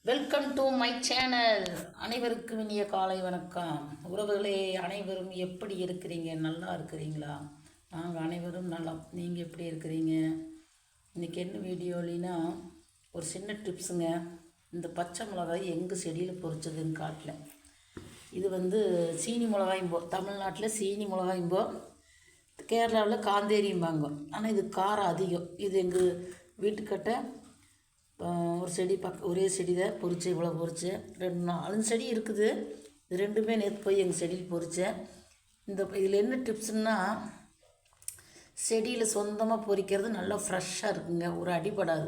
Welcome to my channel. அனைவருக்கும் இனிய காலை வணக்கம். உறவுகளே, அனைவரும் எப்படி இருக்கிறீங்க? நல்லா இருக்கிறீங்களா? நாங்கள் அனைவரும் நல்லா. நீங்கள் எப்படி இருக்கிறீங்க? இன்றைக்கி என்ன வீடியோலினா ஒரு சின்ன டிப்ஸுங்க. இந்த பச்சை மிளகாய் எங்கள் செடியில் பொறிச்சதுன்னு காட்டல. இது சீனி மிளகாயும்போ, தமிழ்நாட்டில் சீனி மிளகாயும்போ, கேரளாவில் காந்தேரியும்பாங்க. ஆனால் இது காரம் அதிகம். இது எங்கள் வீட்டுக்கிட்ட ஒரு செடி ஒரே செடி தான் பொறிச்சேன். இவ்வளோ பொறிச்சேன். 2-4 செடி இருக்குது. இது ரெண்டுமே நேற்று போய் எங்கள் செடியில் பொறிச்சேன். இதில் என்ன டிப்ஸுன்னா, செடியில் சொந்தமாக பொறிக்கிறது நல்லா ஃப்ரெஷ்ஷாக இருக்குங்க. ஒரு அடிபடாது.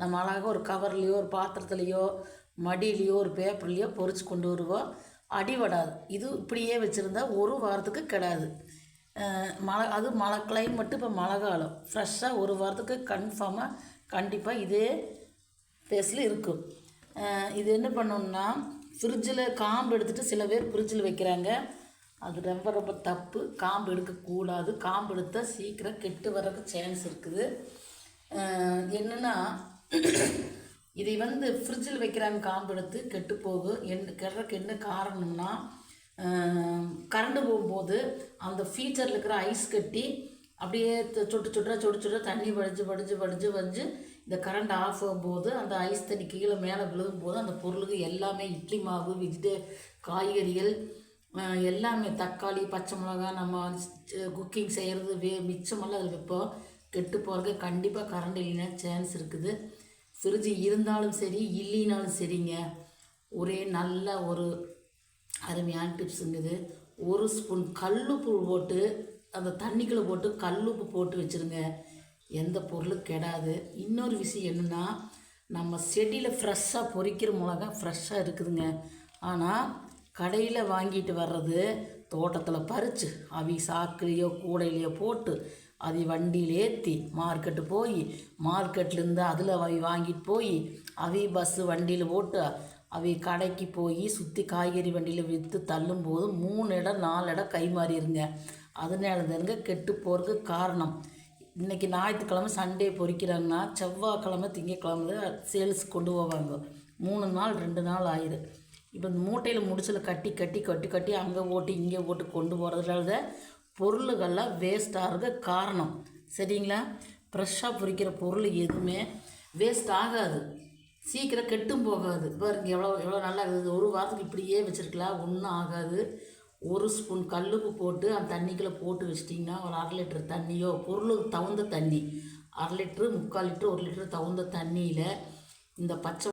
நம்ம அழகாக ஒரு கவர்லேயோ ஒரு பாத்திரத்துலேயோ மடியிலையோ ஒரு பேப்பர்லேயோ பொறிச்சு கொண்டு வருவோம், அடிபடாது. இது இப்படியே வச்சுருந்தா ஒரு வாரத்துக்கு கிடாது. மழை கிளைமேட்டு இப்போ மழை காலம். ஃப்ரெஷ்ஷாக ஒரு வாரத்துக்கு கண்டிப்பாக இதே டேஸ்ட்டில் இருக்கும். இது என்ன பண்ணணுன்னா, ஃப்ரிட்ஜில் காம்பு எடுத்துகிட்டு சில பேர் ஃப்ரிட்ஜில் வைக்கிறாங்க. அது ரொம்ப ரொம்ப தப்பு. காம்பு எடுக்கக்கூடாது. காம்பு எடுத்தால் சீக்கிரம் கெட்டு வர்றதுக்கு சான்ஸ் இருக்குது. என்னென்னா, இதை ஃப்ரிட்ஜில் வைக்கிறாங்க. காம்பு எடுத்து கெட்டு போகும். கெடுறதுக்கு என்ன காரணம்னா, கரண்டு போகும்போது அந்த ஃபீச்சரில் இருக்கிற ஐஸ் கட்டி அப்படியே சொட்டு தண்ணி வடிஞ்சு இந்த கரண்ட் ஆஃப் ஆகும்போது அந்த ஐஸ் தண்ணி கீழே மேலே விழுகும்போது அந்த பொருளுக்கு எல்லாமே இட்லி மாவு, காய்கறிகள் எல்லாமே, தக்காளி, பச்சை மிளகாய், நம்ம குக்கிங் செய்கிறது மிச்சமெல்லாம் அதில் வைப்போம். கெட்டு போகிறதுக்கு கண்டிப்பாக கரண்ட் இல்லைன்னா சான்ஸ் இருக்குது. ஃப்ரிட்ஜு இருந்தாலும் சரி இல்லைனாலும் சரிங்க, ஒரே நல்ல ஒரு அருமையான டிப்ஸுங்குது. 1 ஸ்பூன் கல்லுப்பு போட்டு அந்த தண்ணிக்குள்ளே போட்டு கல்லுப்பு போட்டு வச்சுருங்க. எந்த பொருளும் கெடாது. இன்னொரு விஷயம் என்னென்னா, நம்ம செடியில் ஃப்ரெஷ்ஷாக பொறிக்கிற மிளகா ஃப்ரெஷ்ஷாக இருக்குதுங்க. ஆனால் கடையில் வாங்கிட்டு வர்றது தோட்டத்தில் பறித்து அவி சாக்குலேயோ கூடையிலையோ போட்டு அதை வண்டியில் ஏற்றி மார்க்கெட்டு போய், மார்க்கெட்லேருந்து அதில் வாங்கிட்டு போய் அவி பஸ்ஸு வண்டியில் போட்டு அவை கடைக்கு போய் சுற்றி காய்கறி வண்டியில் விற்று தள்ளும்போது 3 இடம் 4 இடம் கை மாறிடுங்க. அதனால தானுங்க கெட்டு போகிறதுக்கு காரணம். இன்றைக்கி ஞாயிற்றுக்கிழமை சண்டே பொறிக்கிறாங்கன்னா செவ்வாய்க்கிழமை திங்கக்கிழமை சேல்ஸ் கொண்டு போவாங்க. 3 நாள் 2 நாள் ஆயிடும். இப்போ இந்த மூட்டையில் முடிச்சில் கட்டி அங்கே ஓட்டு இங்கே ஓட்டு கொண்டு போகிறதுனால தான் பொருளுகள்லாம் வேஸ்ட் ஆகிறதுக்கு காரணம். சரிங்களா? ஃப்ரெஷ்ஷாக பொறிக்கிற பொருள் எதுவுமே வேஸ்ட் ஆகாது, சீக்கிரம் கெட்டும் போகாது. பாருங்க எவ்வளோ நல்லா இருக்குது. ஒரு வாரத்துக்கு இப்படியே வச்சுருக்கலாம், ஒன்றும் ஆகாது. 1 ஸ்பூன் கல்லுப்பு போட்டு அந்த தண்ணிக்குள்ளே போட்டு வச்சிட்டிங்கன்னா ஒரு 1/2 லிட்டர் தண்ணியோ, பொருளுக்கு தகுந்த தண்ணி, 1/2 லிட்ரு 3/4 லிட்ரு 1 லிட்டரு தகுந்த தண்ணியில் இந்த பச்சை